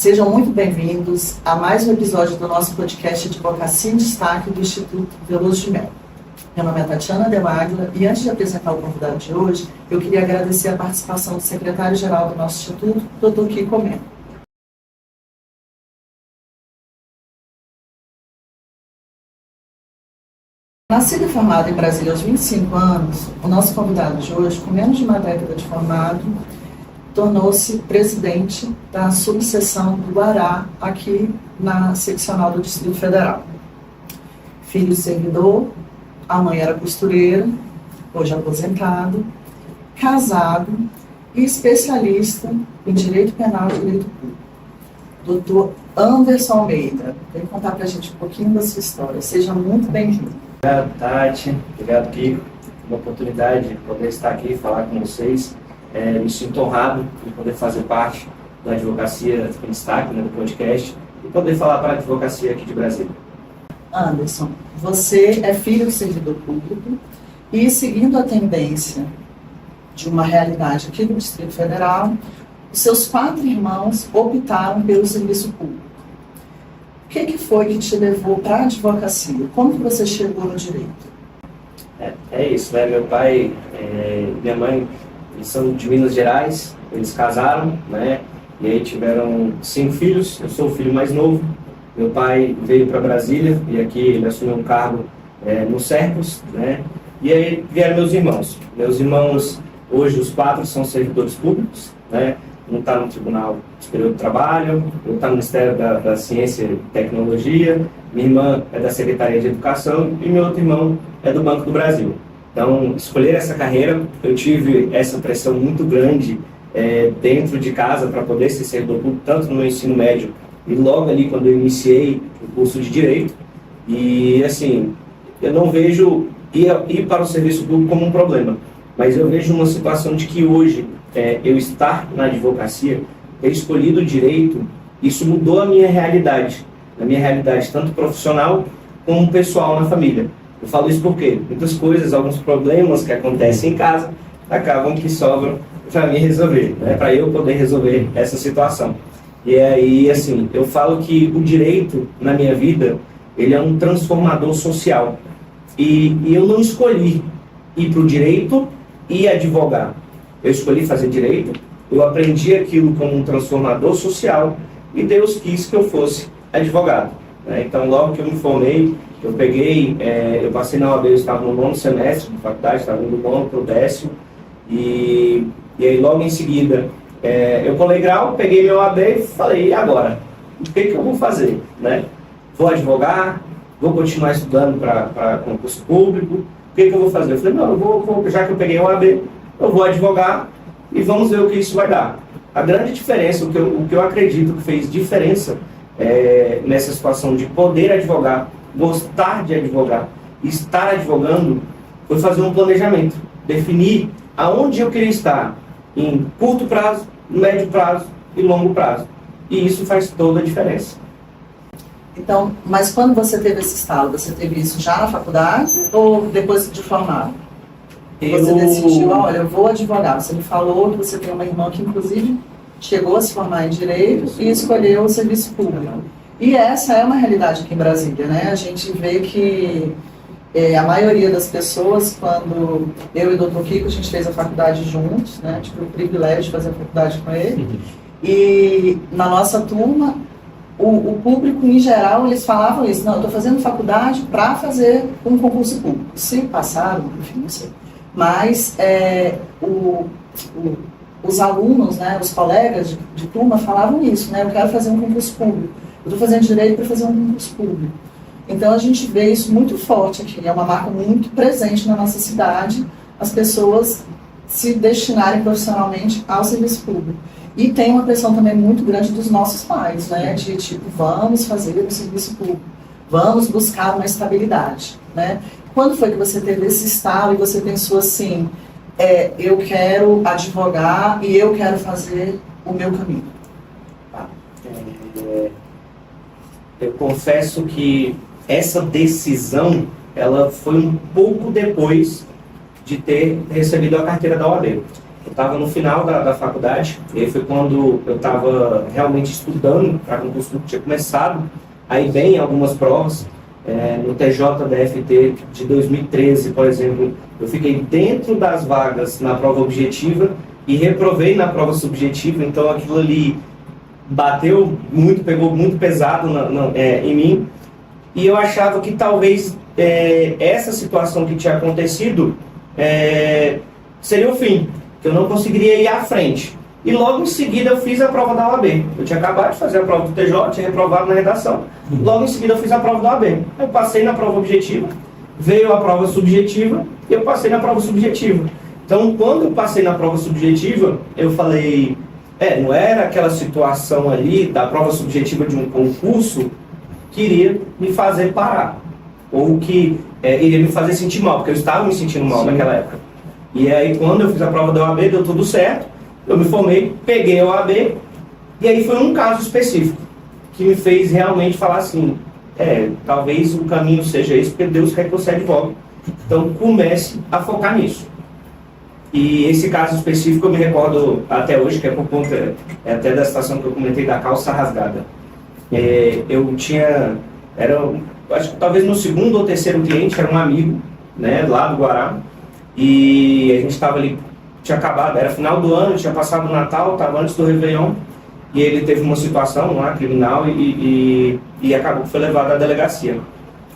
Sejam muito bem-vindos a mais um episódio do nosso podcast Advocacia em Destaque do Instituto Veloso de Mello. Meu nome é Tatiana Demaglia e antes de apresentar o convidado de hoje, eu queria agradecer a participação do secretário-geral do nosso Instituto, Dr. Kiko Mendes. Nascido e formado em Brasília aos 25 anos, o nosso convidado de hoje, com menos de uma década de formado, tornou-se presidente da subseção do Guará, aqui na seccional do Distrito Federal. Filho servidor, a mãe era costureira, hoje aposentado, casado e especialista em Direito Penal e Direito Público. Doutor Anderson Almeida, vem contar para a gente um pouquinho da sua história. Seja muito bem-vindo. Obrigado, Tati. Obrigado, Kiko. Uma oportunidade de poder estar aqui e falar com vocês. Me sinto honrado de poder fazer parte da Advocacia em Destaque, do podcast, e poder falar para a advocacia aqui de Brasília. Anderson, você é filho de servidor público e, seguindo a tendência de uma realidade aqui do Distrito Federal, os seus 4 irmãos optaram pelo serviço público. O que foi que te levou para a advocacia? Como que você chegou no direito? É isso, né? Meu pai e minha mãe, eles são de Minas Gerais, eles casaram, né? E aí tiveram 5 filhos, eu sou o filho mais novo. Meu pai veio para Brasília e aqui ele assumiu um cargo no Sercos, né? E aí vieram meus irmãos. Meus irmãos, hoje os 4 são servidores públicos, né? Um está no Tribunal Superior do Trabalho, outro está no Ministério da Ciência e Tecnologia, minha irmã é da Secretaria de Educação e meu outro irmão é do Banco do Brasil. Então, escolher essa carreira, eu tive essa pressão muito grande dentro de casa para poder ser servidor público, tanto no meu ensino médio e logo ali quando eu iniciei o curso de Direito. E, assim, eu não vejo ir para o serviço público como um problema, mas eu vejo uma situação de que hoje, eu estar na advocacia, ter escolhido o direito, isso mudou a minha realidade tanto profissional como pessoal na família. Eu falo isso porque muitas coisas, alguns problemas que acontecem em casa, acabam que sobram para mim resolver, né? Para eu poder resolver essa situação. E aí, assim, eu falo que o direito, na minha vida, ele é um transformador social. E eu não escolhi ir para o direito e advogar. Eu escolhi fazer direito, eu aprendi aquilo como um transformador social e Deus quis que eu fosse advogado, né? Então, logo que eu me formei, eu passei na OAB, eu estava no 9º semestre de faculdade, estava indo do 9º para o 10º, e aí logo em seguida eu colei grau, peguei meu OAB e falei, e agora? O que eu vou fazer, né? Vou advogar? Vou continuar estudando para concurso público? O que eu vou fazer? Eu falei, não, já que eu peguei o OAB, eu vou advogar e vamos ver o que isso vai dar. A grande diferença, o que eu acredito que fez diferença nessa situação de poder advogar, gostar de advogar, estar advogando, foi fazer um planejamento, definir aonde eu queria estar, em curto prazo, médio prazo e longo prazo. E isso faz toda a diferença. Então, mas quando você teve esse estalo, você teve isso já na faculdade ou depois de formado? Você decidiu, olha, eu vou advogar. Você me falou que você tem uma irmã que, inclusive, chegou a se formar em Direito e escolheu o serviço público. E essa é uma realidade aqui em Brasília, né? A gente vê que a maioria das pessoas, quando eu e o Dr. Kiko, a gente fez a faculdade juntos, né? Tive o privilégio de fazer a faculdade com ele. E na nossa turma, o público, em geral, eles falavam isso, não, eu estou fazendo faculdade para fazer um concurso público. Se passaram, enfim, não sei. Mas os alunos, né, os colegas de turma falavam isso, né? Eu quero fazer um concurso público. Eu estou fazendo direito para fazer um concurso público. Então, a gente vê isso muito forte aqui. É uma marca muito presente na nossa cidade, as pessoas se destinarem profissionalmente ao serviço público. E tem uma pressão também muito grande dos nossos pais, né? De tipo, vamos fazer o serviço público, vamos buscar uma estabilidade, né? Quando foi que você teve esse estalo e você pensou assim, eu quero advogar e eu quero fazer o meu caminho? Eu confesso que essa decisão, ela foi um pouco depois de ter recebido a carteira da OAB. estava no final da faculdade, e aí foi quando eu estava realmente estudando para concurso que tinha começado a ir bem em algumas provas. No TJ-DFT de 2013, por exemplo, eu fiquei dentro das vagas na prova objetiva e reprovei na prova subjetiva, então aquilo ali bateu muito, pegou muito pesado em mim, e eu achava que talvez essa situação que tinha acontecido seria o fim, que eu não conseguiria ir à frente. E logo em seguida eu fiz a prova da OAB. Eu tinha acabado de fazer a prova do TJ, tinha reprovado na redação. Logo em seguida eu fiz a prova da OAB. Eu passei na prova objetiva, veio a prova subjetiva e eu passei na prova subjetiva. Então, quando eu passei na prova subjetiva, eu falei, não era aquela situação ali da prova subjetiva de um concurso que iria me fazer parar, ou que iria me fazer sentir mal, porque eu estava me sentindo mal naquela época. E aí, quando eu fiz a prova da OAB, deu tudo certo. Eu me formei, peguei a OAB, e aí foi um caso específico que me fez realmente falar assim, talvez o caminho seja esse, porque Deus quer que você advogue. Então comece a focar nisso. E esse caso específico eu me recordo até hoje, que é por conta até da situação que eu comentei da calça rasgada. Eu tinha, acho que talvez no segundo ou terceiro cliente, era um amigo, né, lá do Guará, e a gente estava ali, tinha acabado, era final do ano, tinha passado o Natal, estava antes do Réveillon, e ele teve uma situação lá, criminal, e acabou que foi levado à delegacia.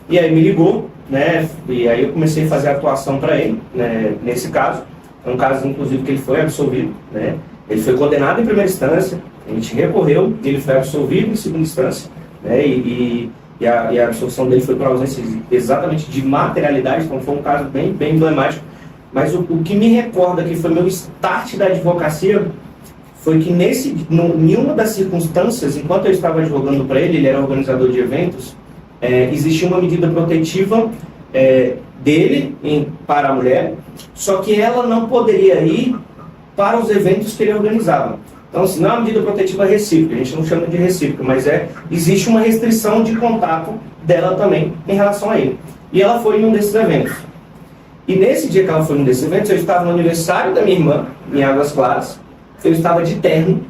E aí me ligou, né, e aí eu comecei a fazer a atuação para ele, né, nesse caso. É um caso, inclusive, que ele foi absolvido, né, ele foi condenado em primeira instância, a gente recorreu, ele foi absolvido em segunda instância, né, e a absolvição dele foi por ausência exatamente de materialidade, então foi um caso bem emblemático. Mas o que me recorda que foi meu start da advocacia foi que em uma das circunstâncias, enquanto eu estava advogando para ele era organizador de eventos, existia uma medida protetiva dele para a mulher, só que ela não poderia ir para os eventos que ele organizava. Então, assim, não é uma medida protetiva recíproca, a gente não chama de recíproca, mas existe uma restrição de contato dela também em relação a ele. E ela foi em um desses eventos. E nesse dia que ela foi num desses eventos, eu estava no aniversário da minha irmã, em Águas Claras. Eu estava de terno.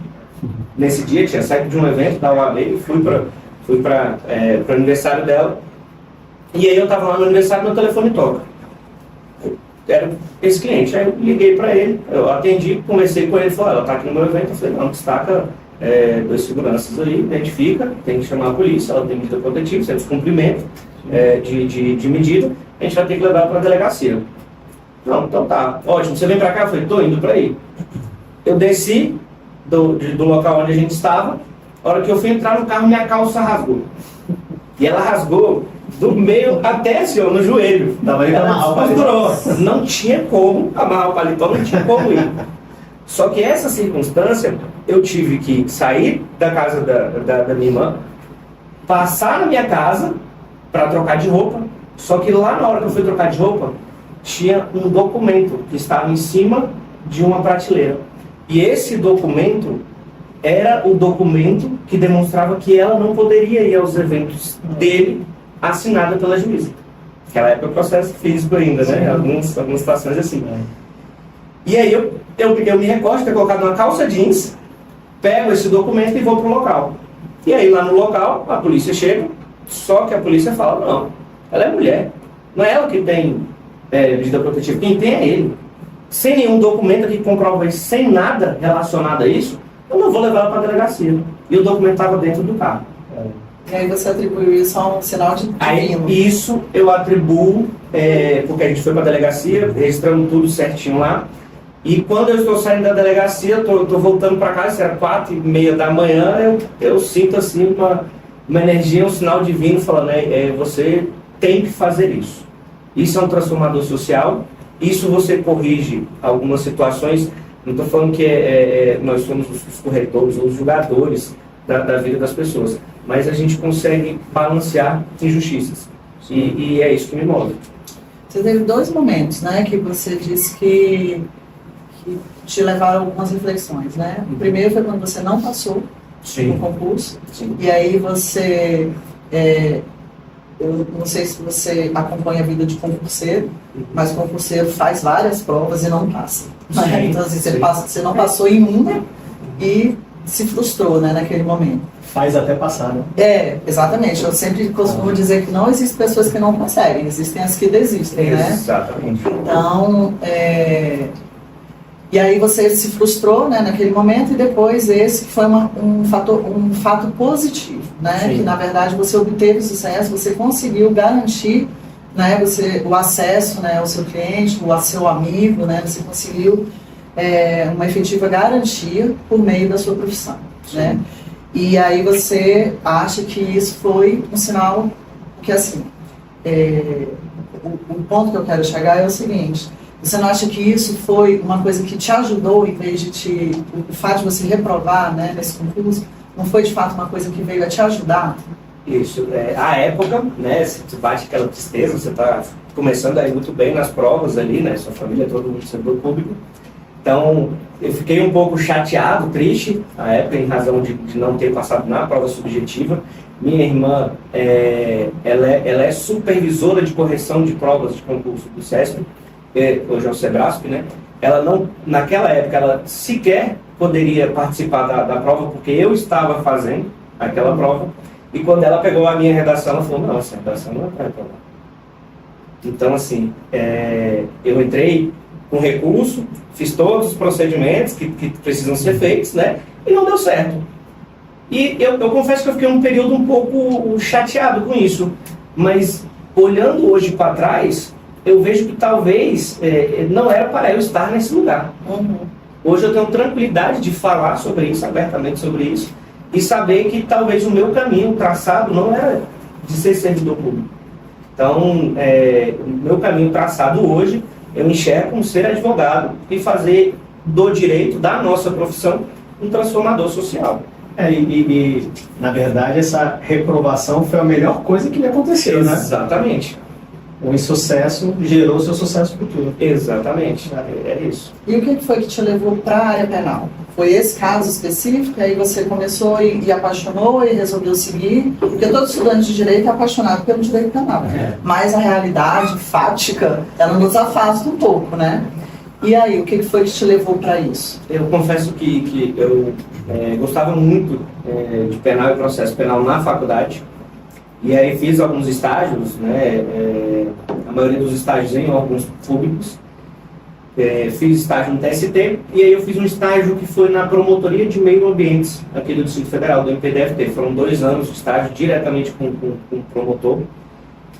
Nesse dia, tinha saído de um evento da OAB e fui para o aniversário dela. E aí eu estava lá no aniversário, meu telefone toca. Era esse cliente. Aí eu liguei para ele, eu atendi, conversei com ele, ele falou, ela está aqui no meu evento. Eu falei, não, destaca 2 seguranças aí, identifica, tem que chamar a polícia, ela tem medida protetiva, isso é descumprimento de medida. A gente vai ter que levar para a delegacia. Não, então tá, ótimo, você vem para cá? Eu falei, tô indo para aí. Eu desci do local onde a gente estava, a hora que eu fui entrar no carro, minha calça rasgou. E ela rasgou do meio até assim, no joelho. Ela durou. Não tinha como amarrar o paletó, não tinha como ir. Só que essa circunstância, eu tive que sair da casa da minha irmã, passar na minha casa para trocar de roupa. Só que lá na hora que eu fui trocar de roupa, tinha um documento que estava em cima de uma prateleira. E esse documento era o documento que demonstrava que ela não poderia ir aos eventos dele, assinada pela juíza. Naquela época é processo físico ainda, né? Algumas situações assim. E aí eu me recordo de ter colocado uma calça jeans, pego esse documento e vou para o local. E aí lá no local, a polícia chega, só que a polícia fala, não, ela é mulher, não é ela que tem medida protetiva, quem tem é ele. Sem nenhum documento que comprova isso, sem nada relacionado a isso, eu não vou levar ela para a delegacia. E o documento estava dentro do carro. E aí você atribuiu isso a um sinal de divino. Aí isso eu atribuo, porque a gente foi para a delegacia, registramos tudo certinho lá. E quando eu estou saindo da delegacia, estou voltando para casa, era 4h30 da manhã, eu sinto assim uma energia, um sinal divino falando, você tem que fazer isso. Isso é um transformador social, isso você corrige algumas situações. Não estou falando que nós somos os corretores ou os julgadores da vida das pessoas, mas a gente consegue balancear injustiças. E é isso que me move. Você teve 2 momentos, né, que você disse que te levaram a algumas reflexões, né? O primeiro foi quando você não passou no concurso. Sim. E aí você eu não sei se você acompanha a vida de concurseiro, mas o concurseiro faz várias provas e não passa. Né? Então, assim, você não passou em uma e se frustrou, né, naquele momento. Faz até passar, né? Exatamente. Eu sempre costumo dizer que não existem pessoas que não conseguem, existem as que desistem, né? Exatamente. Então, e aí você se frustrou, né, naquele momento, e depois esse foi um fato positivo, né? Sim. Que na verdade você obteve sucesso, você conseguiu garantir, né, o acesso, né, ao seu cliente, ao seu amigo, né? Você conseguiu uma efetiva garantia por meio da sua profissão, né? E aí você acha que isso foi um sinal, porque assim, o ponto que eu quero chegar é o seguinte: você não acha que isso foi uma coisa que te ajudou, em vez de o fato de você reprovar, né, nesse concurso, não foi de fato uma coisa que veio a te ajudar? Isso, a época, né, se bate aquela tristeza, você está começando aí muito bem nas provas ali, né, sua família, todo mundo setor público. Então, eu fiquei um pouco chateado, triste, na época, em razão de não ter passado na prova subjetiva. Minha irmã, ela é supervisora de correção de provas de concurso do SESP, hoje é o SEBRASP, né? Ela não, naquela época, ela sequer poderia participar da prova, porque eu estava fazendo aquela prova, e quando ela pegou a minha redação, ela falou: não, essa redação não é para provar. Então, assim, eu entrei com recurso, fiz todos os procedimentos que precisam ser feitos, né? E não deu certo. E eu confesso que eu fiquei um período um pouco chateado com isso, mas olhando hoje para trás, eu vejo que talvez não era para eu estar nesse lugar. Uhum. Hoje eu tenho tranquilidade de falar sobre isso, abertamente sobre isso, e saber que talvez o meu caminho traçado não era de ser servidor público. Então, o meu caminho traçado hoje, eu enxergo como ser advogado e fazer do direito, da nossa profissão, um transformador social. Na verdade, essa reprovação foi a melhor coisa que lhe aconteceu, né? Exatamente. O insucesso gerou seu sucesso futuro. Exatamente, é isso. E o que foi que te levou para a área penal? Foi esse caso específico, aí você começou e apaixonou e resolveu seguir? Porque todo estudante de direito é apaixonado pelo direito penal. Mas a realidade fática, ela nos afasta um pouco, né? E aí, o que foi que te levou para isso? Eu confesso que eu gostava muito de penal e processo penal na faculdade. E aí fiz alguns estágios, né, a maioria dos estágios em órgãos públicos. Fiz estágio no TST, e aí eu fiz um estágio que foi na Promotoria de Meio Ambiente, aqui do Distrito Federal, do MPDFT. Foram 2 anos de estágio diretamente com o promotor.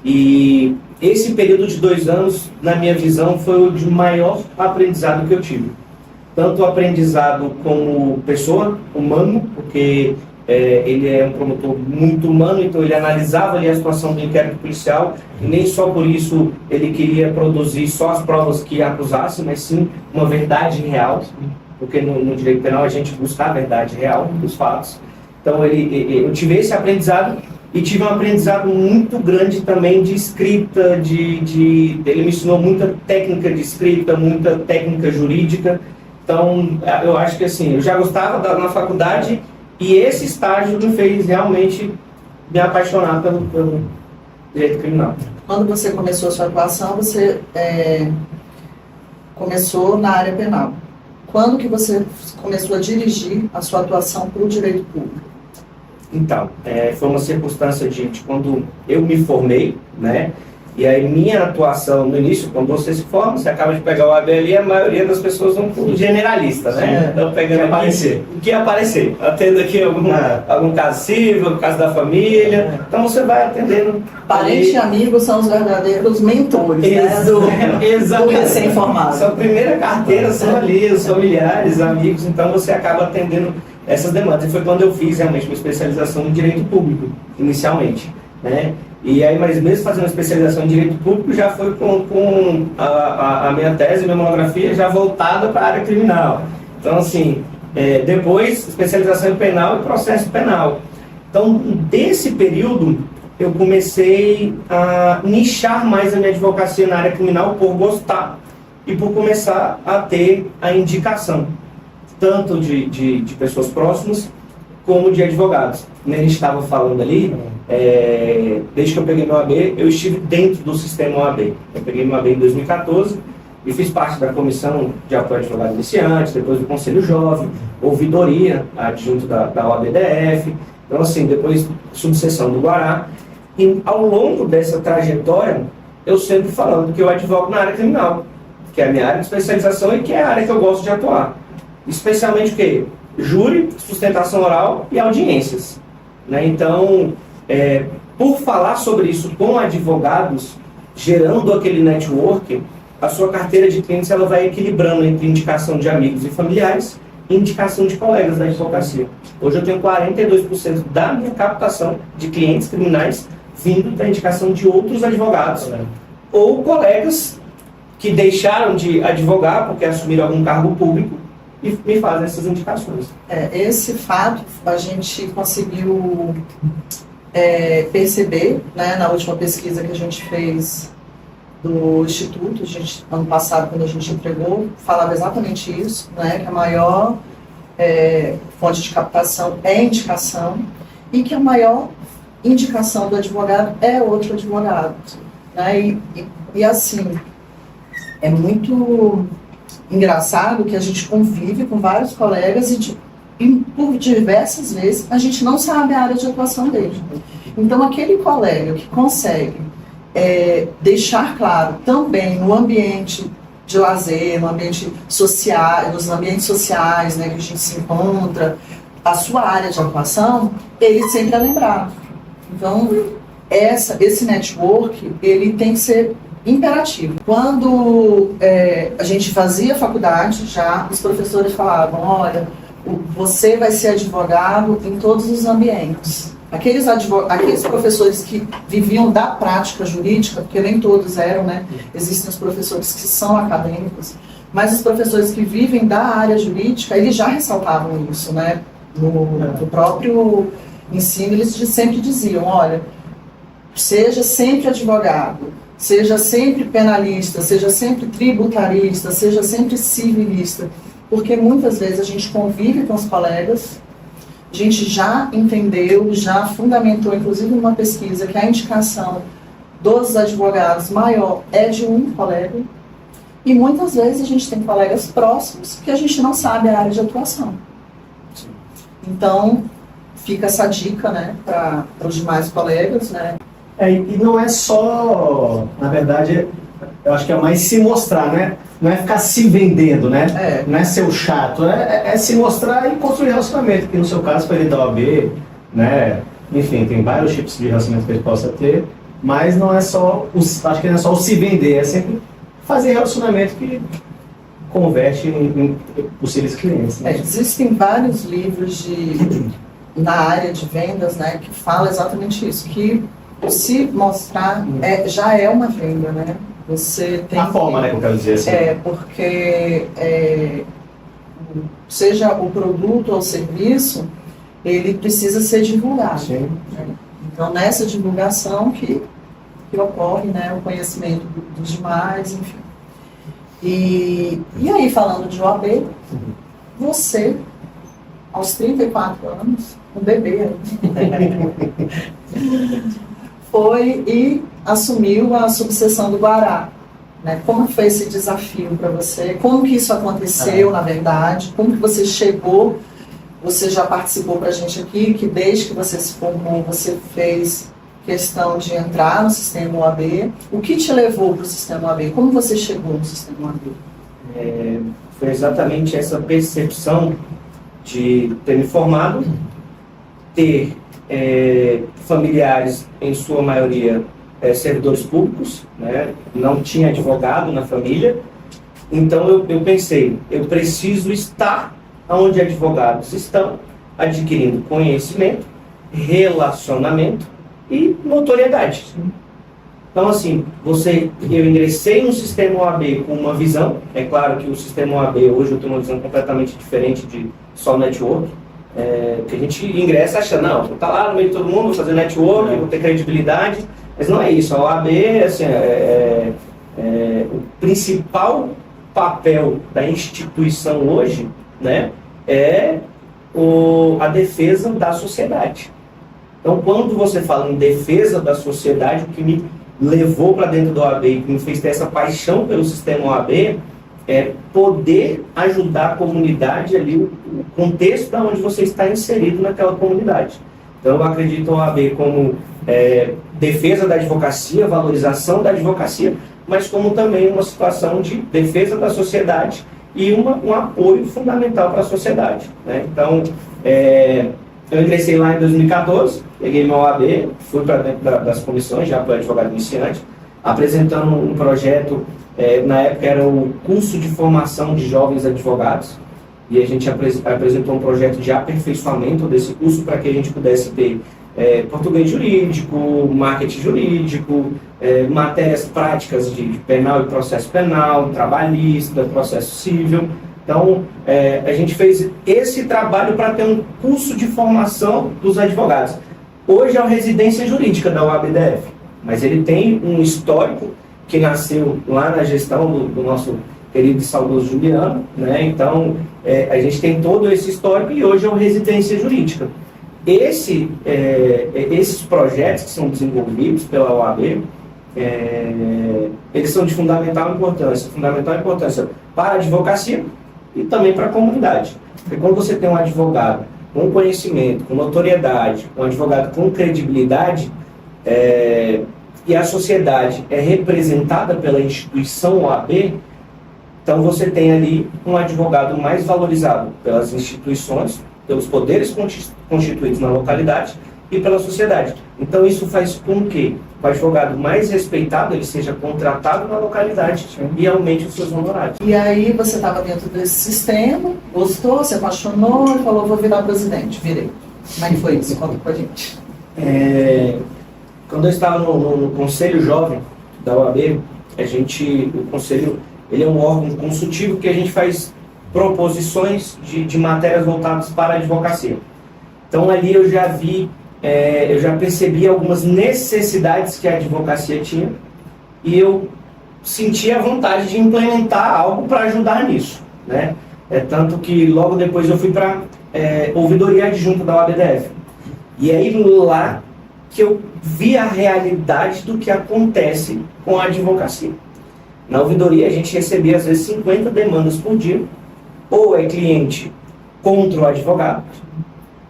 E esse período de 2 anos, na minha visão, foi o de maior aprendizado que eu tive. Tanto o aprendizado como pessoa, humano, porque ele é um promotor muito humano, então ele analisava ali a situação do inquérito policial, e nem só por isso ele queria produzir só as provas que acusassem, mas sim uma verdade real, porque no direito penal a gente busca a verdade real dos fatos. Então eu tive esse aprendizado, e tive um aprendizado muito grande também de escrita, ele me ensinou muita técnica de escrita, muita técnica jurídica. Então eu acho que assim, eu já gostava na faculdade, e esse estágio me fez realmente me apaixonar pelo direito criminal. Quando você começou a sua atuação, você começou na área penal. Quando que você começou a dirigir a sua atuação para o direito público? Então, foi uma circunstância de quando eu me formei, né? E aí minha atuação no início, quando você se forma, você acaba de pegar o ABL, a maioria das pessoas vão para o generalista, né? Então pegando o que aparecer. Atendo aqui algum caso civil, algum caso da família. Então você vai atendendo. Parente e amigos são os verdadeiros mentores, né? Do recém-formado. Sua primeira carteira são ali, os familiares, amigos, então você acaba atendendo essas demandas. E foi quando eu fiz realmente uma especialização em direito público, inicialmente, né? E aí, mas mesmo fazendo uma especialização em direito público, já foi com a minha tese, minha monografia, já voltada para a área criminal. Então, assim, depois, especialização em penal e processo penal. Então, desse período, eu comecei a nichar mais a minha advocacia na área criminal por gostar e por começar a ter a indicação, tanto de pessoas próximas, como de advogados. Como a gente estava falando ali, desde que eu peguei meu AB, eu estive dentro do sistema OAB. Eu peguei meu AB em 2014 e fiz parte da comissão de apoio ao advogado iniciante, depois do Conselho Jovem, ouvidoria, adjunto da OABDF, então assim, depois subseção do Guará. E ao longo dessa trajetória, eu sempre falando que eu advogo na área criminal, que é a minha área de especialização e que é a área que eu gosto de atuar. Especialmente o quê? Júri, sustentação oral e audiências. Né? Então, por falar sobre isso com advogados, gerando aquele network, a sua carteira de clientes ela vai equilibrando entre indicação de amigos e familiares e indicação de colegas da advocacia. Hoje eu tenho 42% da minha captação de clientes criminais vindo da indicação de outros advogados ou colegas que deixaram de advogar porque assumiram algum cargo público e me fazem essas indicações. Esse fato a gente conseguiu perceber, né, na última pesquisa que a gente fez do Instituto, ano passado, quando a gente entregou, falava exatamente isso, né, que a maior fonte de captação é indicação e que a maior indicação do advogado é outro advogado. Né, e assim, é muito engraçado que a gente convive com vários colegas e por diversas vezes a gente não sabe a área de atuação dele. Então aquele colega que consegue deixar claro também no ambiente de lazer, no ambiente social, nos ambientes sociais, né, que a gente se encontra, a sua área de atuação, ele sempre é lembrado. Então esse network ele tem que ser imperativo. Quando a gente fazia faculdade, já os professores falavam, olha, você vai ser advogado em todos os ambientes. Aqueles professores que viviam da prática jurídica, porque nem todos eram, né? Existem os professores que são acadêmicos, mas os professores que vivem da área jurídica, eles já ressaltavam isso, né? No próprio ensino, eles sempre diziam, olha, seja sempre advogado, seja sempre penalista, seja sempre tributarista, seja sempre civilista, porque muitas vezes a gente convive com os colegas, a gente já entendeu, já fundamentou, inclusive numa pesquisa, que a indicação dos advogados maior é de um colega, e muitas vezes a gente tem colegas próximos que a gente não sabe a área de atuação. Então, fica essa dica, né, para os demais colegas, né. E não é só, na verdade, eu acho que é mais se mostrar, né? Não é ficar se vendendo, né? Não é ser o chato, é se mostrar e construir relacionamento, que no seu caso foi ele da OAB, né? Enfim, tem vários tipos de relacionamento que ele possa ter, mas não é só, acho que não é só o se vender, é sempre fazer relacionamento que converte em possíveis clientes. Né? Existem vários livros na área de vendas, né, que fala exatamente isso, que se mostrar já é uma venda, né? Você tem a forma, né, que eu quero dizer assim. Porque seja o produto ou o serviço, ele precisa ser divulgado. Sim. Né? Então, nessa divulgação que ocorre, né, o conhecimento dos demais, enfim. E aí, falando de OAB, você, aos 34 anos, um bebê foi e assumiu a subseção do Guará. Né? Como foi esse desafio para você? Como que isso aconteceu, na verdade? Como que você chegou? Você já participou para a gente aqui, que desde que você se formou, você fez questão de entrar no sistema OAB. O que te levou para o sistema OAB? Como você chegou no sistema OAB? Foi exatamente essa percepção de ter me formado, ter familiares, em sua maioria, servidores públicos, né? Não tinha advogado na família, então eu pensei, eu preciso estar onde advogados estão, adquirindo conhecimento, relacionamento e notoriedade. Então, assim, eu ingressei no sistema OAB com uma visão, é claro que o sistema OAB hoje eu tenho uma visão completamente diferente de só network, que a gente ingressa achando, não, vou estar lá no meio de todo mundo, vou fazer network, vou ter credibilidade, mas não é isso. A OAB, assim, o principal papel da instituição hoje, né, é a defesa da sociedade. Então, quando você fala em defesa da sociedade, o que me levou para dentro do OAB e que me fez ter essa paixão pelo sistema OAB é poder ajudar a comunidade ali, o contexto da onde você está inserido naquela comunidade. Então, eu acredito no OAB como defesa da advocacia, valorização da advocacia, mas como também uma situação de defesa da sociedade e um apoio fundamental para a sociedade, né? Então, eu ingressei lá em 2014, peguei meu OAB, fui para dentro das comissões, já para advogado iniciante, apresentando um projeto, na época era o curso de formação de jovens advogados, e a gente apresentou um projeto de aperfeiçoamento desse curso para que a gente pudesse ter português jurídico, marketing jurídico, matérias práticas de penal e processo penal, trabalhista, processo civil. Então, a gente fez esse trabalho para ter um curso de formação dos advogados. Hoje é a residência jurídica da UABDF, mas ele tem um histórico que nasceu lá na gestão do nosso querido e saudoso Juliano, né? Então, a gente tem todo esse histórico e hoje é uma residência jurídica. Esses projetos que são desenvolvidos pela OAB, eles são de fundamental importância para a advocacia e também para a comunidade. Porque quando você tem um advogado com conhecimento, com notoriedade, um advogado com credibilidade, e a sociedade é representada pela instituição OAB, então você tem ali um advogado mais valorizado pelas instituições, pelos poderes constituídos na localidade e pela sociedade. Então isso faz com que o advogado mais respeitado ele seja contratado na localidade e aumente os seus honorários. E aí você estava dentro desse sistema, gostou, se apaixonou e falou, vou virar presidente. Virei. Como é que foi isso? Conta pra gente. Quando eu estava no Conselho Jovem da OAB, o Conselho ele é um órgão consultivo que a gente faz proposições de matérias voltadas para a advocacia. Então ali eu já percebi algumas necessidades que a advocacia tinha e eu senti a vontade de implementar algo para ajudar nisso, né? Tanto que logo depois eu fui para ouvidoria adjunta da OABDF. E aí lá que eu vi a realidade do que acontece com a advocacia. Na ouvidoria a gente recebia às vezes 50 demandas por dia, ou é cliente contra o advogado,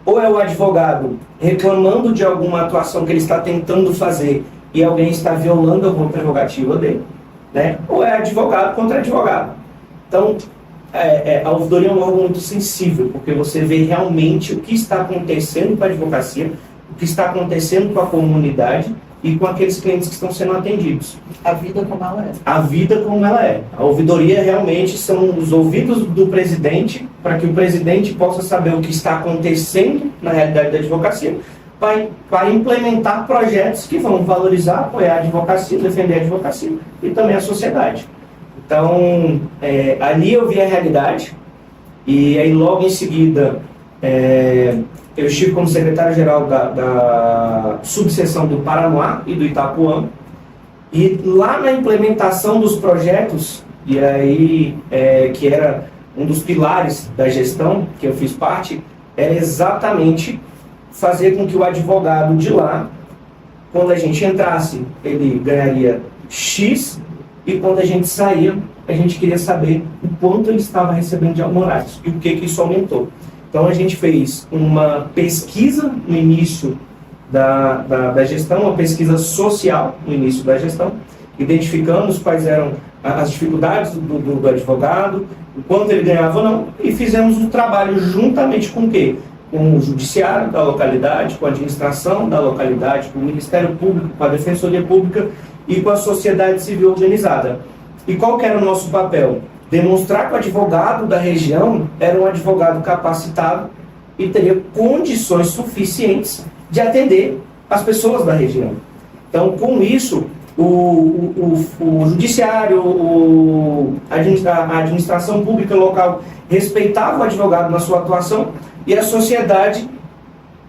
ou é o advogado reclamando de alguma atuação que ele está tentando fazer e alguém está violando alguma prerrogativa dele, né? Ou é advogado contra advogado. Então, a ouvidoria é um órgão muito sensível, porque você vê realmente o que está acontecendo com a advocacia, o que está acontecendo com a comunidade e com aqueles clientes que estão sendo atendidos. A vida como ela é. A vida como ela é. A ouvidoria realmente são os ouvidos do presidente, para que o presidente possa saber o que está acontecendo na realidade da advocacia, para implementar projetos que vão valorizar, apoiar a advocacia, defender a advocacia e também a sociedade. Então, ali eu vi a realidade, e aí logo em seguida eu estive como secretário-geral da subseção do Paranoá e do Itapuã, e lá na implementação dos projetos, e aí que era um dos pilares da gestão que eu fiz parte, era exatamente fazer com que o advogado de lá, quando a gente entrasse, ele ganharia X, e quando a gente saía, a gente queria saber o quanto ele estava recebendo de honorários e o que isso aumentou. Então a gente fez uma pesquisa no início da gestão, uma pesquisa social no início da gestão, identificamos quais eram as dificuldades do advogado, o quanto ele ganhava ou não, e fizemos um trabalho juntamente com o quê? Com o judiciário da localidade, com a administração da localidade, com o Ministério Público, com a Defensoria Pública e com a sociedade civil organizada. E qual que era o nosso papel? Demonstrar que o advogado da região era um advogado capacitado e teria condições suficientes de atender as pessoas da região. Então, com isso, o judiciário, a administração pública local respeitava o advogado na sua atuação e a sociedade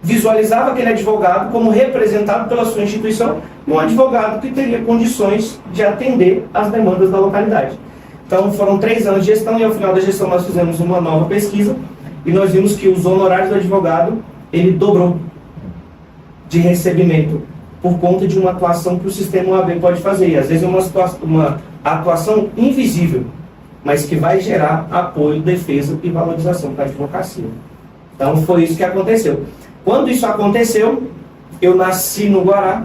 visualizava aquele advogado como representado pela sua instituição, um advogado que teria condições de atender as demandas da localidade. Então foram 3 anos de gestão e ao final da gestão nós fizemos uma nova pesquisa e nós vimos que os honorários do advogado, ele dobrou de recebimento por conta de uma atuação que o sistema OAB pode fazer. E às vezes é uma atuação invisível, mas que vai gerar apoio, defesa e valorização para a advocacia. Então foi isso que aconteceu. Quando isso aconteceu, eu nasci no Guará,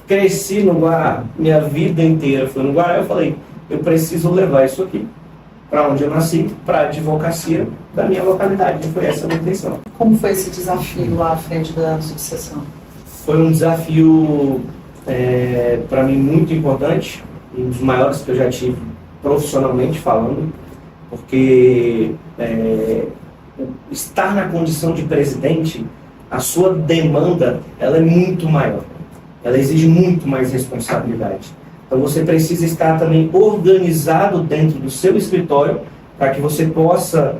cresci no Guará, minha vida inteira foi no Guará. Eu falei, eu preciso levar isso aqui para onde eu nasci, para a advocacia da minha localidade. Foi essa a minha intenção. Como foi esse desafio lá à frente da sucessão? Foi um desafio, para mim, muito importante, um dos maiores que eu já tive profissionalmente falando, porque estar na condição de presidente, a sua demanda, ela é muito maior, ela exige muito mais responsabilidade. Então você precisa estar também organizado dentro do seu escritório para que você possa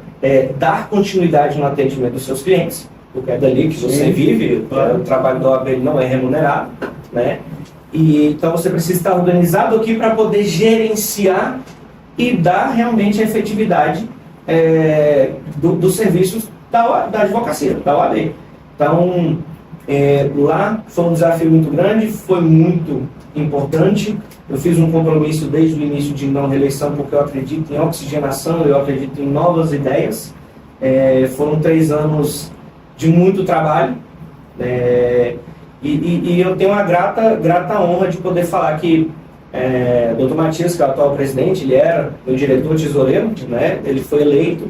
dar continuidade no atendimento dos seus clientes, porque é dali que você vive, o trabalho da OAB não é remunerado, né? E então você precisa estar organizado aqui para poder gerenciar e dar realmente a efetividade dos serviços da advocacia, da OAB. Então, lá foi um desafio muito grande, foi muito importante. Eu fiz um compromisso desde o início de não reeleição, porque eu acredito em oxigenação, eu acredito em novas ideias. Foram 3 anos de muito trabalho, e eu tenho uma grata honra de poder falar que Dr. Matias, que é o atual presidente, ele era o diretor tesoureiro, né? Ele foi eleito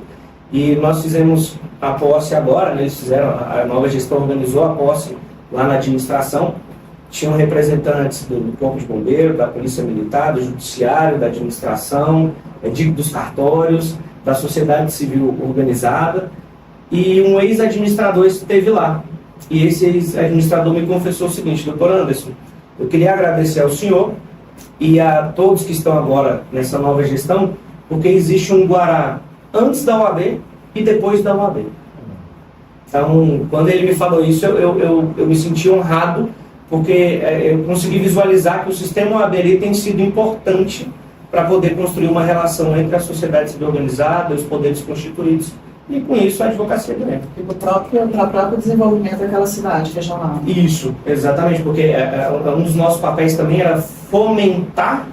e nós fizemos a posse agora, né? Eles fizeram, a nova gestão organizou a posse lá na administração. Tinham representantes do Corpo de Bombeiro, da Polícia Militar, do Judiciário, da administração, dos cartórios, da sociedade civil organizada, e um ex-administrador esteve lá. E esse ex-administrador me confessou o seguinte: doutor Anderson, eu queria agradecer ao senhor e a todos que estão agora nessa nova gestão, porque existe um Guará antes da OAB e depois da OAB. Então, quando ele me falou isso, eu me senti honrado, porque eu consegui visualizar que o sistema OAB tem sido importante para poder construir uma relação entre a sociedade civil organizada, os poderes constituídos, e com isso a advocacia também. E para o próprio desenvolvimento daquela cidade regional. Isso, exatamente, porque um dos nossos papéis também era fomentar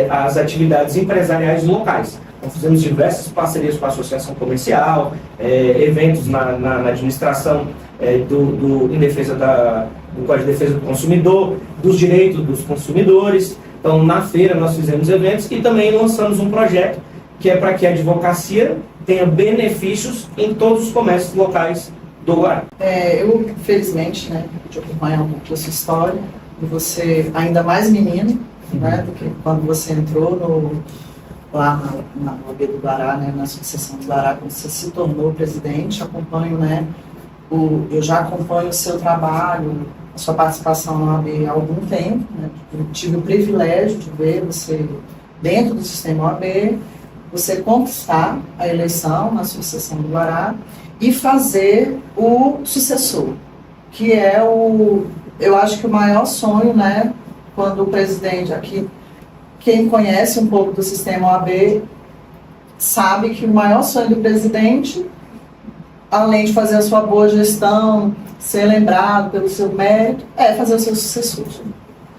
as atividades empresariais locais. Então, fizemos diversas parcerias com a associação comercial, eventos na administração em defesa do Código de Defesa do Consumidor, dos direitos dos consumidores. Então, na feira nós fizemos eventos e também lançamos um projeto que é para que a advocacia tenha benefícios em todos os comércios locais do Guará. Eu, felizmente, pude acompanhar um pouco da sua história, e você ainda mais menino, do que quando você entrou lá na OAB do Guará, na sucessão do Guará, quando você se tornou presidente. Acompanho, eu já acompanho o seu trabalho, a sua participação na OAB há algum tempo, Eu tive o privilégio de ver você dentro do sistema OAB, você conquistar a eleição na sucessão do Guará e fazer o sucessor, que é eu acho que o maior sonho, quando o presidente aqui, quem conhece um pouco do sistema OAB, sabe que o maior sonho do presidente, além de fazer a sua boa gestão, ser lembrado pelo seu mérito, é fazer o seu sucessor.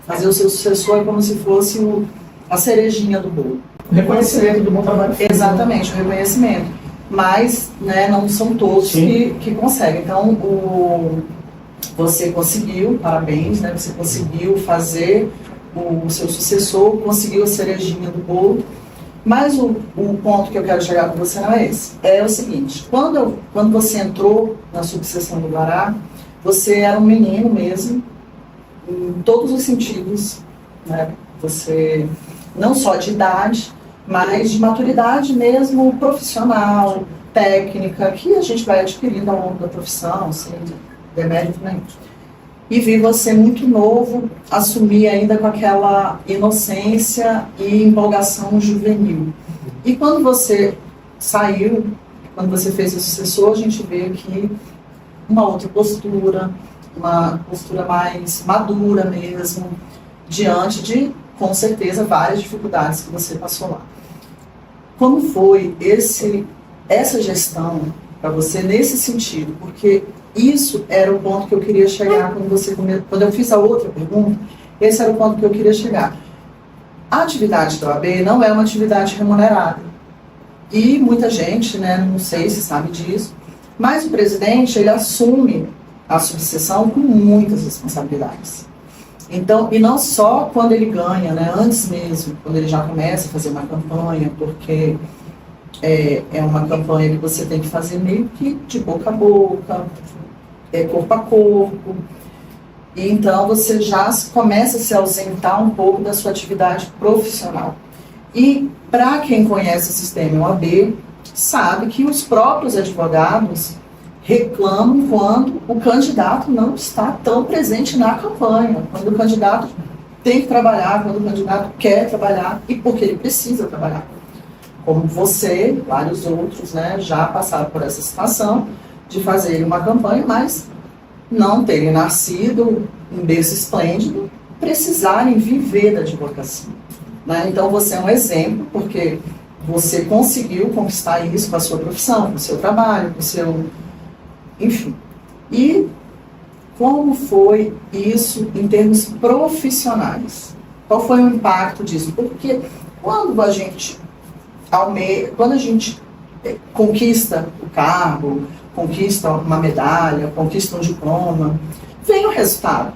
Fazer o seu sucessor é como se fosse a cerejinha do bolo. Reconhecimento do bom trabalho. Exatamente, o reconhecimento. Mas, não são todos que conseguem. Então, você conseguiu, parabéns, você conseguiu fazer o seu sucessor, conseguiu a cerejinha do bolo. Mas o ponto que eu quero chegar com você não é esse. É o seguinte: quando você entrou na sucessão do Guará, você era um menino mesmo, em todos os sentidos, Você, não só de idade, mas de maturidade mesmo, profissional, técnica, que a gente vai adquirindo ao longo da profissão, sem demérito nenhum. E vi você muito novo, assumir ainda com aquela inocência e empolgação juvenil. E quando você saiu, quando você fez o sucessor, a gente vê aqui uma outra postura, uma postura mais madura mesmo, diante de, com certeza, várias dificuldades que você passou lá. Como foi essa gestão para você nesse sentido, porque isso era o ponto que eu queria chegar quando eu fiz a outra pergunta, esse era o ponto que eu queria chegar. A atividade da OAB não é uma atividade remunerada. E muita gente, né, não sei se sabe disso, mas o presidente, ele assume a subseção com muitas responsabilidades. Então, e não só quando ele ganha, né, antes mesmo, quando ele já começa a fazer uma campanha, porque é uma campanha que você tem que fazer meio que de boca a boca, corpo a corpo. E então você já começa a se ausentar um pouco da sua atividade profissional. E para quem conhece o sistema OAB, sabe que os próprios advogados reclamam quando o candidato não está tão presente na campanha, quando o candidato tem que trabalhar, quando o candidato quer trabalhar e porque ele precisa trabalhar. Como você, vários outros, né, já passaram por essa situação de fazer uma campanha, mas não terem nascido em berço esplêndido, precisarem viver da advocacia. Né? Então você é um exemplo, porque você conseguiu conquistar isso com a sua profissão, com o seu trabalho, com o seu... Enfim. E como foi isso em termos profissionais? Qual foi o impacto disso? Porque quando a gente conquista o cargo, conquista uma medalha, conquista um diploma, vem o resultado.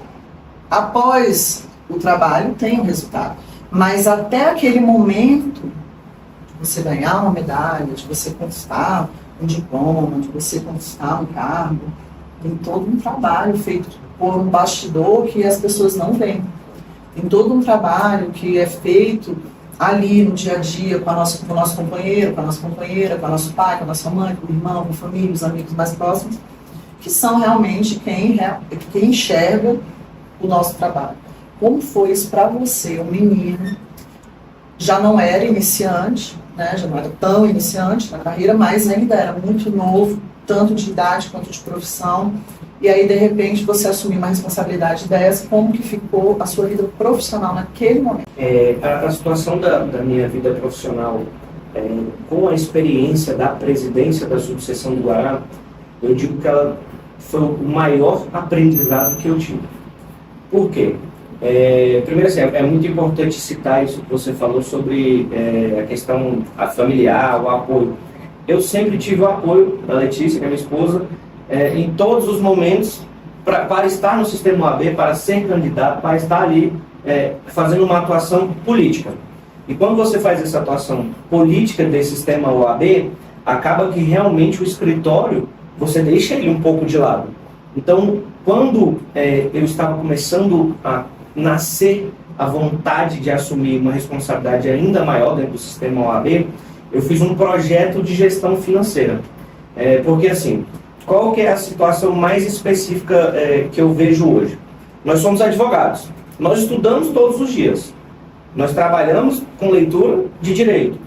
Após o trabalho, tem o resultado. Mas até aquele momento, de você ganhar uma medalha, de você conquistar um diploma, de você conquistar um cargo, tem todo um trabalho feito por um bastidor que as pessoas não veem. Tem todo um trabalho que é feito ali no dia a dia com o nosso companheiro, com a nossa companheira, com o nosso pai, com a nossa mãe, com o irmão, com a família, os amigos mais próximos, que são realmente quem enxerga o nosso trabalho. Como foi isso para você, um menino, já não era iniciante, né, já não era tão iniciante na carreira, mas ainda era muito novo, tanto de idade quanto de profissão, e aí de repente você assumiu uma responsabilidade dessa, como que ficou a sua vida profissional naquele momento? A situação da minha vida profissional, com a experiência da presidência da subseção do Guará, eu digo que ela foi o maior aprendizado que eu tive. Por quê? Primeiro, assim, é muito importante citar isso que você falou sobre a questão familiar, o apoio. Eu sempre tive o apoio da Letícia, que é minha esposa, em todos os momentos, para estar no sistema OAB, para ser candidato, para estar ali fazendo uma atuação política. E quando você faz essa atuação política desse sistema OAB, acaba que realmente o escritório, você deixa ele um pouco de lado. Então, quando eu estava começando a nascer a vontade de assumir uma responsabilidade ainda maior dentro do sistema OAB, eu fiz um projeto de gestão financeira. Porque assim, qual que é a situação mais específica que eu vejo hoje? Nós somos advogados, nós estudamos todos os dias, nós trabalhamos com leitura de direito.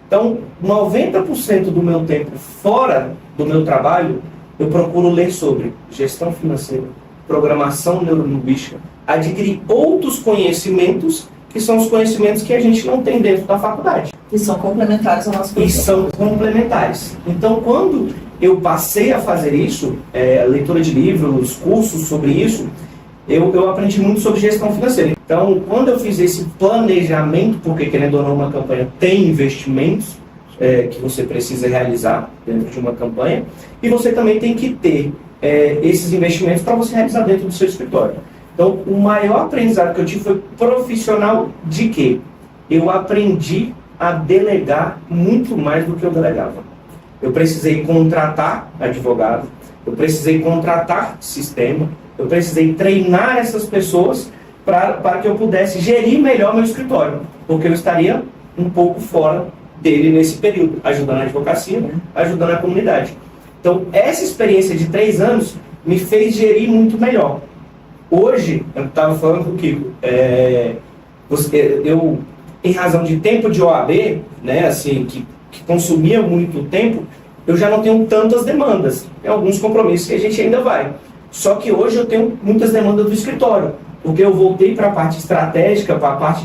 Então, 90% do meu tempo fora do meu trabalho, eu procuro ler sobre gestão financeira, programação neurolinguística, adquirir outros conhecimentos que são os conhecimentos que a gente não tem dentro da faculdade. E são complementares ao nosso curso. E são complementares. Então, quando eu passei a fazer isso, leitura de livros, cursos sobre isso, eu aprendi muito sobre gestão financeira. Então, quando eu fiz esse planejamento, porque querendo ou não uma campanha tem investimentos que você precisa realizar dentro de uma campanha, e você também tem que ter esses investimentos para você realizar dentro do seu escritório. Então, o maior aprendizado que eu tive foi profissional de quê? Eu aprendi a delegar muito mais do que eu delegava. Eu precisei contratar advogado, eu precisei contratar sistema, eu precisei treinar essas pessoas para que eu pudesse gerir melhor meu escritório, porque eu estaria um pouco fora dele nesse período, ajudando a advocacia, ajudando a comunidade. Então, essa experiência de 3 anos me fez gerir muito melhor. Hoje, eu estava falando com o Kiko, eu, em razão de tempo de OAB, né, assim, que consumia muito tempo, eu já não tenho tantas demandas. Tem alguns compromissos que a gente ainda vai. Só que hoje eu tenho muitas demandas do escritório, porque eu voltei para a parte estratégica, para a parte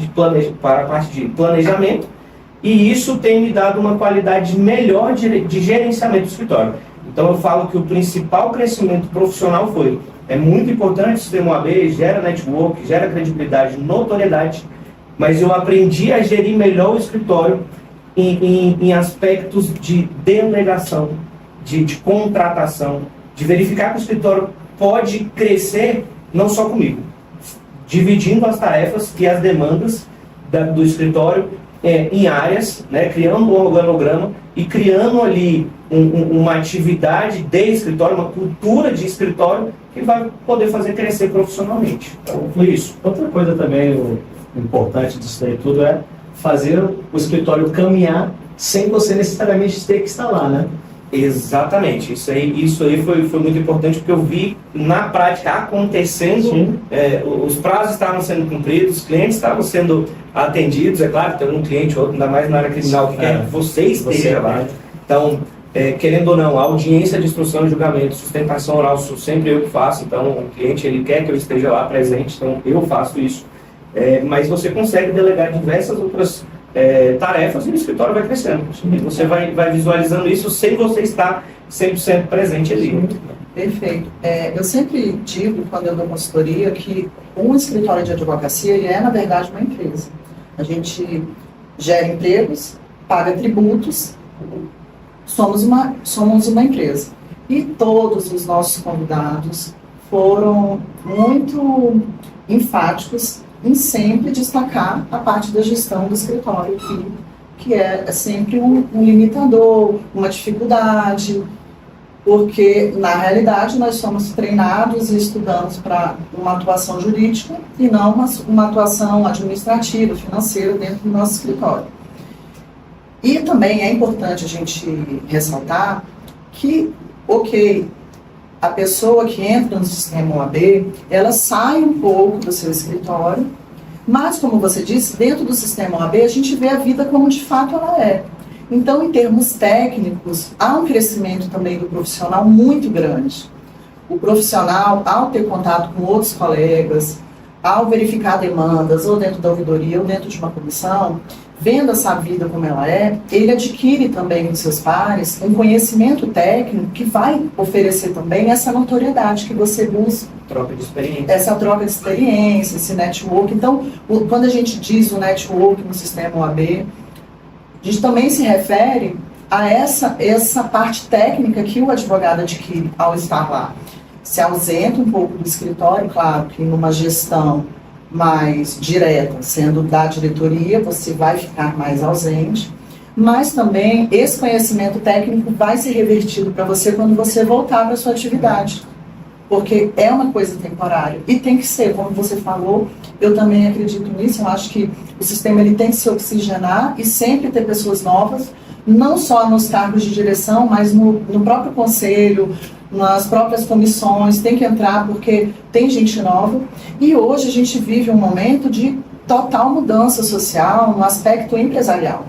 de planejamento, e isso tem me dado uma qualidade melhor de gerenciamento do escritório. Então eu falo que o principal crescimento profissional é muito importante o sistema OAB, gera network, gera credibilidade, notoriedade, mas eu aprendi a gerir melhor o escritório em aspectos de delegação, de contratação, de verificar que o escritório pode crescer não só comigo, dividindo as tarefas e as demandas do escritório em áreas, né, criando um organograma e criando ali uma atividade de escritório, uma cultura de escritório que vai poder fazer crescer profissionalmente. Então, foi isso. Outra coisa também importante disso daí tudo é fazer o escritório caminhar sem você necessariamente ter que estar lá, né? Exatamente, isso aí foi muito importante, porque eu vi na prática acontecendo, os prazos estavam sendo cumpridos, os clientes estavam sendo atendidos, é claro, tem um cliente ou outro, ainda mais na área criminal, que quer que você esteja lá. Então, querendo ou não, a audiência de instrução e julgamento, sustentação oral, sou sempre eu que faço, então o cliente ele quer que eu esteja lá presente, então eu faço isso. Mas você consegue delegar diversas outras tarefas e o escritório vai crescendo. E você vai visualizando isso sem você estar 100% presente ali. Perfeito. Eu sempre digo, quando eu dou consultoria, que um escritório de advocacia ele é, na verdade, uma empresa. A gente gera empregos, paga tributos, somos uma empresa. E todos os nossos convidados foram muito enfáticos em sempre destacar a parte da gestão do escritório, que é sempre um limitador, uma dificuldade, porque, na realidade, nós somos treinados e estudamos para uma atuação jurídica e não uma atuação administrativa, financeira dentro do nosso escritório. E também é importante a gente ressaltar que, a pessoa que entra no sistema OAB, ela sai um pouco do seu escritório, mas, como você disse, dentro do sistema OAB a gente vê a vida como de fato ela é. Então, em termos técnicos, há um crescimento também do profissional muito grande. O profissional, ao ter contato com outros colegas, ao verificar demandas, ou dentro da ouvidoria, ou dentro de uma comissão, vendo essa vida como ela é, ele adquire também dos seus pares um conhecimento técnico que vai oferecer também essa notoriedade que você busca. Troca de experiência. Essa troca de experiência, esse network. Então, quando a gente diz o network no sistema OAB, a gente também se refere a essa parte técnica que o advogado adquire ao estar lá. Se ausenta um pouco do escritório, claro que numa gestão mais direta, sendo da diretoria, você vai ficar mais ausente, mas também esse conhecimento técnico vai ser revertido para você quando você voltar para a sua atividade, porque é uma coisa temporária e tem que ser, como você falou, eu também acredito nisso, eu acho que o sistema ele tem que se oxigenar e sempre ter pessoas novas, não só nos cargos de direção, mas no próprio conselho, nas próprias comissões, tem que entrar porque tem gente nova. E hoje a gente vive um momento de total mudança social no aspecto empresarial.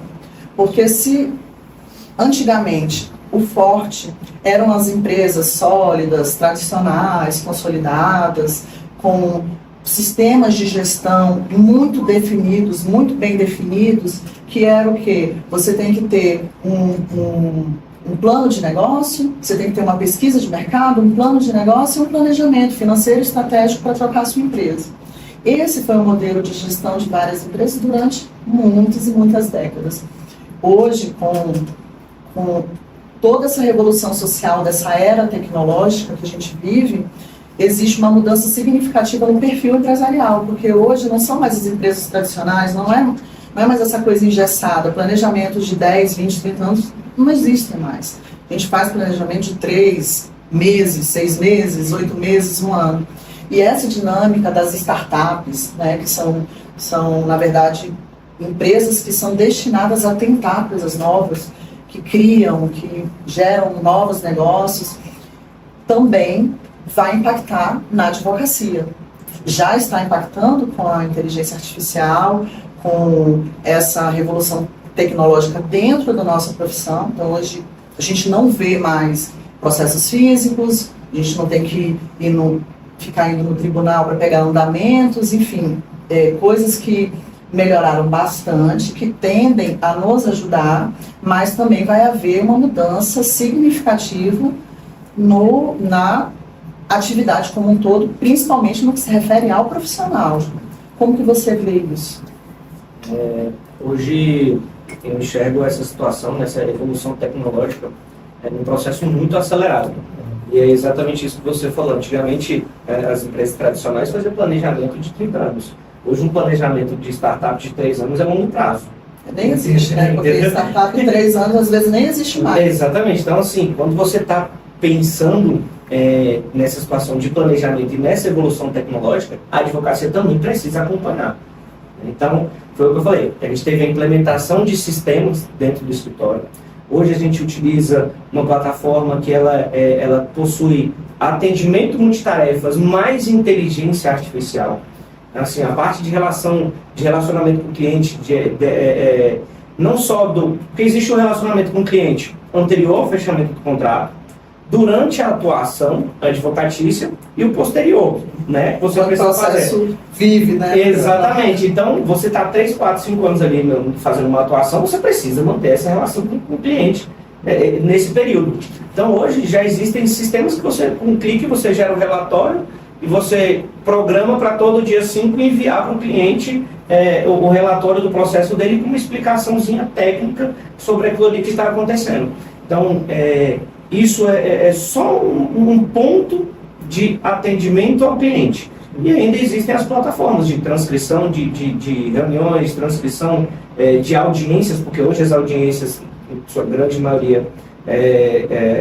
Porque se antigamente o forte eram as empresas sólidas, tradicionais, consolidadas, com sistemas de gestão muito definidos, muito bem definidos, que era o quê? Você tem que ter um plano de negócio, você tem que ter uma pesquisa de mercado, um plano de negócio e um planejamento financeiro estratégico para trocar a sua empresa. Esse foi o modelo de gestão de várias empresas durante muitas e muitas décadas. Hoje, com toda essa revolução social dessa era tecnológica que a gente vive, existe uma mudança significativa no perfil empresarial, porque hoje não são mais as empresas tradicionais, não é mais essa coisa engessada, planejamentos de 10, 20, 30 anos, não existem mais. A gente faz planejamento de 3 meses, 6 meses, 8 meses, 1 ano. E essa dinâmica das startups, né, que são, na verdade, empresas que são destinadas a tentar coisas novas, que criam, que geram novos negócios, também vai impactar na advocacia. Já está impactando com a inteligência artificial, com essa revolução tecnológica dentro da nossa profissão. Então, hoje, a gente não vê mais processos físicos, a gente não tem que ficar indo no tribunal para pegar andamentos, enfim, coisas que melhoraram bastante, que tendem a nos ajudar, mas também vai haver uma mudança significativa na atividade como um todo, principalmente no que se refere ao profissional. Como que você vê isso? Hoje eu enxergo essa situação, essa evolução tecnológica, num processo muito acelerado. E é exatamente isso que você falou. Antigamente, as empresas tradicionais faziam planejamento de 30 anos. Hoje, um planejamento de startup de 3 anos é longo prazo. Nem existe, né? Porque startup em 3 anos, às vezes, nem existe mais. Exatamente. Então, assim, quando você está pensando nessa situação de planejamento e nessa evolução tecnológica, a advocacia também precisa acompanhar. Então, foi o que eu falei. A gente teve a implementação de sistemas dentro do escritório. Hoje a gente utiliza uma plataforma que ela possui atendimento multitarefas mais inteligência artificial. Assim, a parte de relacionamento com o cliente, não só porque existe um relacionamento com o cliente anterior ao fechamento do contrato, durante a atuação advocatícia e o posterior, né? Você precisa fazer. Vive, né? Exatamente. Então, você está 3, 4, 5 anos ali fazendo uma atuação, você precisa manter essa relação com o cliente nesse período. Então, hoje já existem sistemas que você, com um clique, você gera um relatório e você programa para todo dia 5 enviar para o cliente o relatório do processo dele com uma explicaçãozinha técnica sobre aquilo ali que está acontecendo. Então, isso é só um ponto de atendimento ao cliente. E ainda existem as plataformas de transcrição de reuniões, transcrição de audiências, porque hoje as audiências, em sua grande maioria,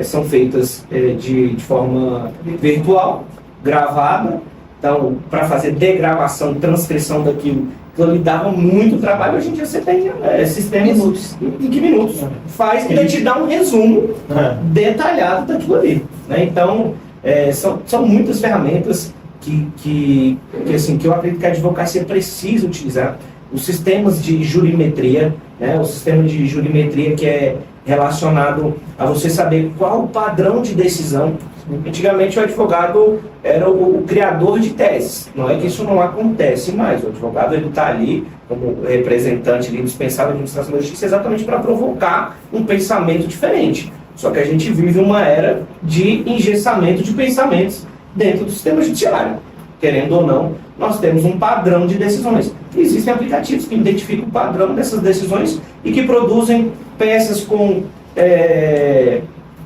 são feitas de forma virtual, gravada. Então, para fazer degravação, transcrição daquilo, lhe dava muito trabalho. Hoje em dia você tem sistemas em que minutos faz e te dá um resumo detalhado daquilo ali, né? Então, são muitas ferramentas que eu acredito que a advocacia precisa utilizar. Os sistemas de jurimetria, né? O sistema de jurimetria que é relacionado a você saber qual o padrão de decisão. Antigamente o advogado era o criador de teses. Não é que isso não acontece mais. O advogado está ali como representante indispensável da administração da justiça exatamente para provocar um pensamento diferente. Só que a gente vive uma era de engessamento de pensamentos dentro do sistema judiciário. Querendo ou não, nós temos um padrão de decisões. Existem aplicativos que identificam o padrão dessas decisões e que produzem peças com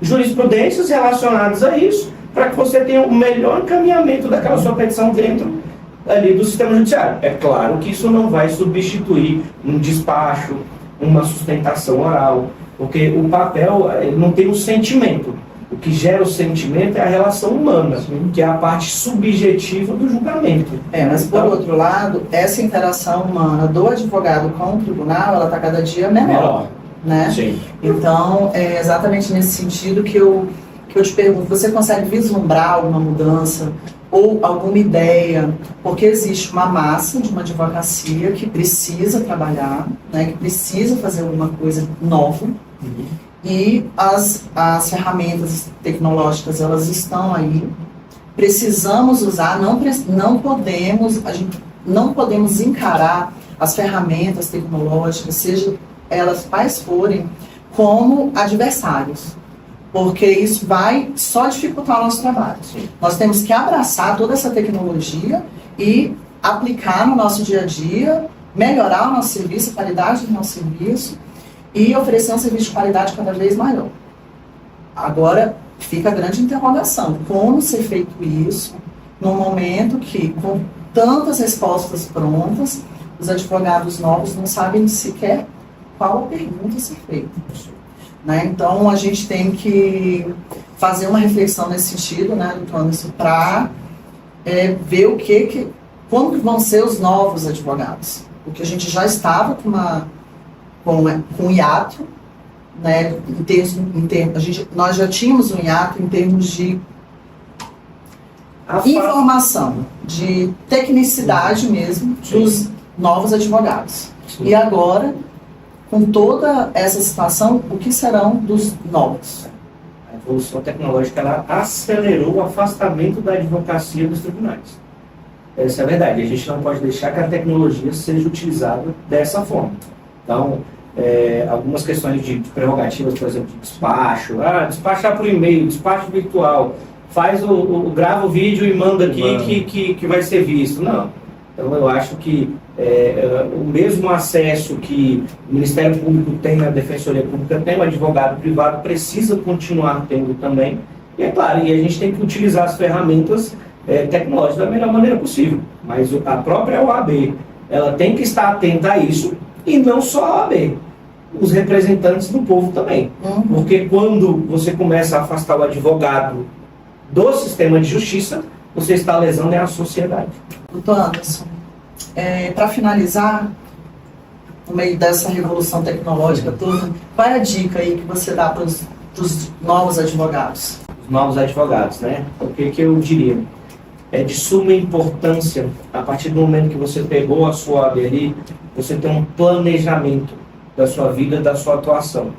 jurisprudências relacionadas a isso, para que você tenha o melhor encaminhamento daquela sua petição dentro ali do sistema judiciário. É claro que isso não vai substituir um despacho, uma sustentação oral, porque o papel não tem o sentimento. O que gera o sentimento é a relação humana, que é a parte subjetiva do julgamento. Mas por outro lado, essa interação humana do advogado com o tribunal, ela está cada dia menor. Né? Sim. Então, é exatamente nesse sentido que eu te pergunto, você consegue vislumbrar alguma mudança ou alguma ideia? Porque existe uma massa de uma advocacia que precisa trabalhar, né, que precisa fazer alguma coisa nova, e as ferramentas tecnológicas, elas estão aí, precisamos usar, a gente não podemos encarar as ferramentas tecnológicas, seja elas quais forem, como adversários, porque isso vai só dificultar o nosso trabalho. Sim. Nós temos que abraçar toda essa tecnologia e aplicar no nosso dia a dia, melhorar o nosso serviço, a qualidade do nosso serviço e oferecer um serviço de qualidade cada vez maior. Agora, fica a grande interrogação, como ser feito isso num momento que, com tantas respostas prontas, os advogados novos não sabem sequer qual a pergunta a ser feita. Né? Então, a gente tem que fazer uma reflexão nesse sentido, né, doutor Anderson, para ver como que vão ser os novos advogados. Porque a gente já estava com um hiato, né, nós já tínhamos um hiato em termos de informação, de tecnicidade mesmo, dos novos advogados. Sim. E agora, com toda essa situação, o que serão dos novos? A evolução tecnológica ela acelerou o afastamento da advocacia dos tribunais. Essa é a verdade. A gente não pode deixar que a tecnologia seja utilizada dessa forma. Então, algumas questões de prerrogativas, por exemplo, de despacho, despachar por e-mail, despacho virtual, grava o vídeo e manda aqui que vai ser visto. Não. Então eu acho que o mesmo acesso que o Ministério Público tem, a Defensoria Pública tem, o advogado privado precisa continuar tendo também. E é claro, e a gente tem que utilizar as ferramentas tecnológicas da melhor maneira possível. Mas a própria OAB, ela tem que estar atenta a isso, e não só a OAB, os representantes do povo também. Porque quando você começa a afastar o advogado do sistema de justiça, você está lesando a sociedade. Doutor Anderson, para finalizar, no meio dessa revolução tecnológica toda, qual é a dica aí que você dá para os novos advogados? Os novos advogados, né? O que eu diria? É de suma importância, a partir do momento que você pegou a sua OAB ali, você tem um planejamento da sua vida, da sua atuação.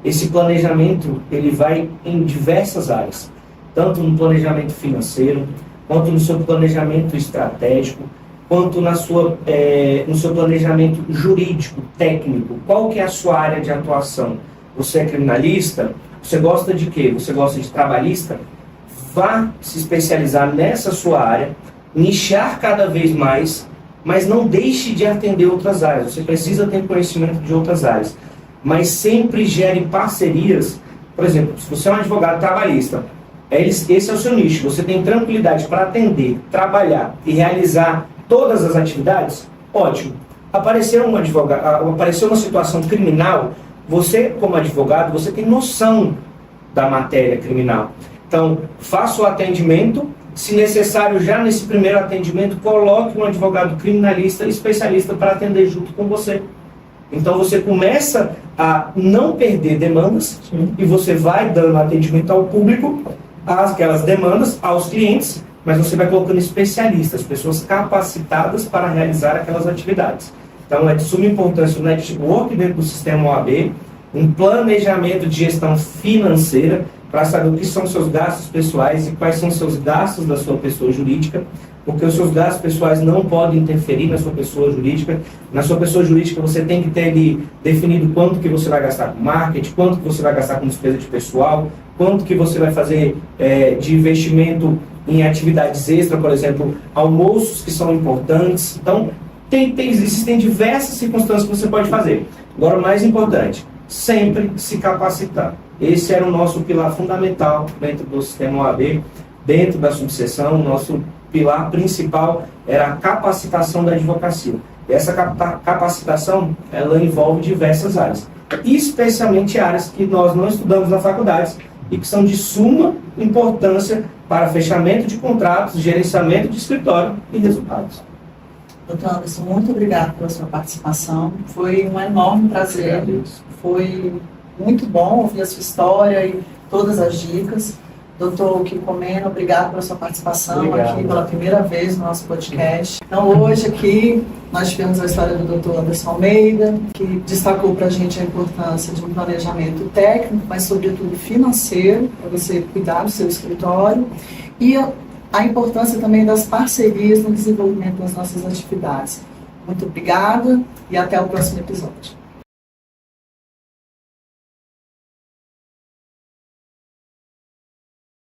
Esse planejamento, ele vai em diversas áreas, tanto no planejamento financeiro, quanto no seu planejamento estratégico, quanto no seu planejamento jurídico, técnico. Qual que é a sua área de atuação? Você é criminalista? Você gosta de quê? Você gosta de trabalhista? Vá se especializar nessa sua área, nichar cada vez mais, mas não deixe de atender outras áreas. Você precisa ter conhecimento de outras áreas, mas sempre gere parcerias. Por exemplo, se você é um advogado trabalhista, esse é o seu nicho, você tem tranquilidade para atender, trabalhar e realizar todas as atividades, ótimo. Apareceu uma situação criminal, você como advogado, você tem noção da matéria criminal. Então, faça o atendimento, se necessário, já nesse primeiro atendimento, coloque um advogado criminalista especialista para atender junto com você. Então, você começa a não perder demandas. Sim. E você vai dando atendimento ao público, aquelas demandas, aos clientes, mas você vai colocando especialistas, pessoas capacitadas para realizar aquelas atividades. Então, é de suma importância o network dentro do sistema OAB, um planejamento de gestão financeira, para saber o que são seus gastos pessoais e quais são seus gastos da sua pessoa jurídica, porque os seus gastos pessoais não podem interferir na sua pessoa jurídica. Na sua pessoa jurídica você tem que ter ali definido quanto que você vai gastar com marketing, quanto que você vai gastar com despesa de pessoal, quanto que você vai fazer de investimento em atividades extras, por exemplo, almoços que são importantes. Então, existem diversas circunstâncias que você pode fazer. Agora, o mais importante, sempre se capacitar. Esse era o nosso pilar fundamental dentro do sistema OAB, dentro da subseção. O nosso pilar principal era a capacitação da advocacia. E essa capacitação, ela envolve diversas áreas, especialmente áreas que nós não estudamos na faculdade e que são de suma importância para fechamento de contratos, gerenciamento de escritório e resultados. Doutor Anderson, muito obrigado pela sua participação. Foi um enorme prazer. Foi muito bom ouvir a sua história e todas as dicas. Doutor Kiko Mena, obrigado pela sua participação aqui pela primeira vez no nosso podcast. Então, hoje aqui, nós tivemos a história do doutor Anderson Almeida, que destacou para a gente a importância de um planejamento técnico, mas, sobretudo, financeiro, para você cuidar do seu escritório, e a importância também das parcerias no desenvolvimento das nossas atividades. Muito obrigada e até o próximo episódio.